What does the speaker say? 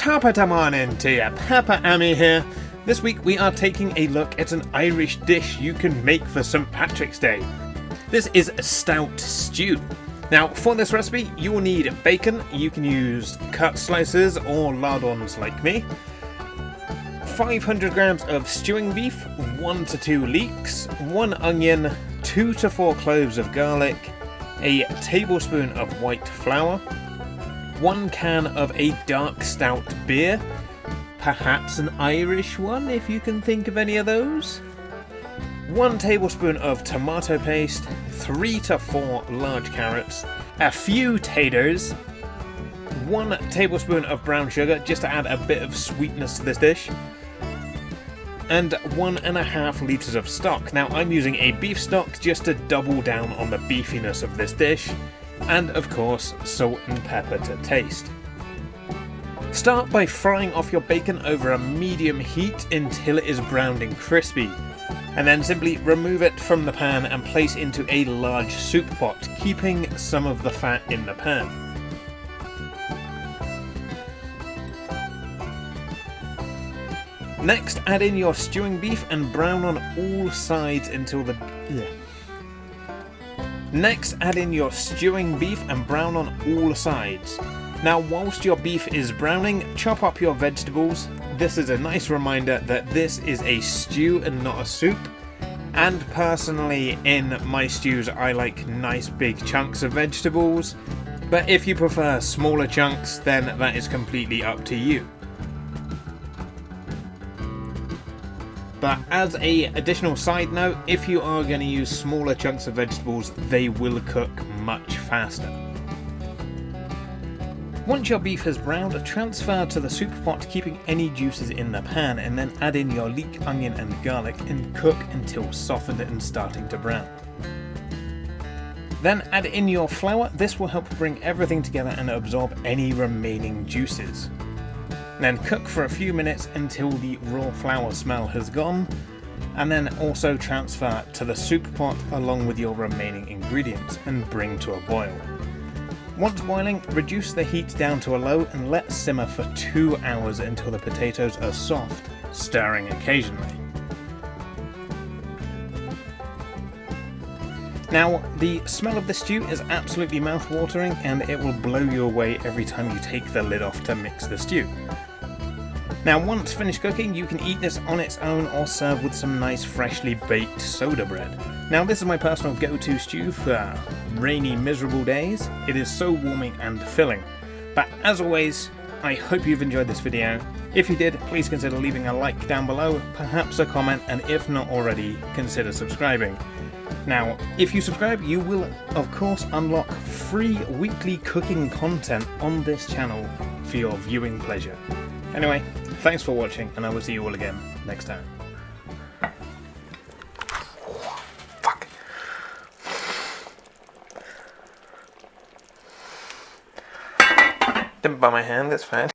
Top of the morning to you, PepperAmmy here. This week we are taking a look at an Irish dish you can make for St. Patrick's Day. This is a stout stew. Now for this recipe you will need bacon, you can use cut slices or lardons like me, 500 grams of stewing beef, 1 to 2 leeks, 1 onion, 2 to 4 cloves of garlic, a tablespoon of white flour, 1 can of a dark stout beer, perhaps an Irish one if you can think of any of those, 1 tablespoon of tomato paste, 3 to 4 large carrots, a few taters, 1 tablespoon of brown sugar just to add a bit of sweetness to this dish, and 1.5 litres of stock. Now I'm using a beef stock just to double down on the beefiness of this dish, and of course salt and pepper to taste. Start by frying off your bacon over a medium heat until it is browned and crispy, and then simply remove it from the pan and place into a large soup pot, keeping some of the fat in the pan. Next, add in your stewing beef and brown on all sides until the... Now, whilst your beef is browning, chop up your vegetables. This is a nice reminder that this is a stew and not a soup. And personally, in my stews, I like nice big chunks of vegetables. But if you prefer smaller chunks, then that is completely up to you. But as a additional side note, if you are going to use smaller chunks of vegetables, they will cook much faster. Once your beef has browned, transfer to the soup pot, keeping any juices in the pan, and then add in your leek, onion and garlic and cook until softened and starting to brown. Then add in your flour. This will help bring everything together and absorb any remaining juices. Then cook for a few minutes until the raw flour smell has gone, and then also transfer to the soup pot along with your remaining ingredients and bring to a boil. Once boiling, reduce the heat down to a low and let simmer for 2 hours until the potatoes are soft, stirring occasionally. Now, the smell of the stew is absolutely mouth-watering and it will blow you away every time you take the lid off to mix the stew. Now, once finished cooking, you can eat this on its own or serve with some nice freshly baked soda bread. Now, this is my personal go-to stew for rainy, miserable days. It is so warming and filling. But as always, I hope you've enjoyed this video. If you did, please consider leaving a like down below, perhaps a comment, and if not already, consider subscribing. Now, if you subscribe, you will, of course, unlock free weekly cooking content on this channel for your viewing pleasure. Anyway, thanks for watching, and I will see you all again next time. Fuck. Didn't bite my hand, that's fine.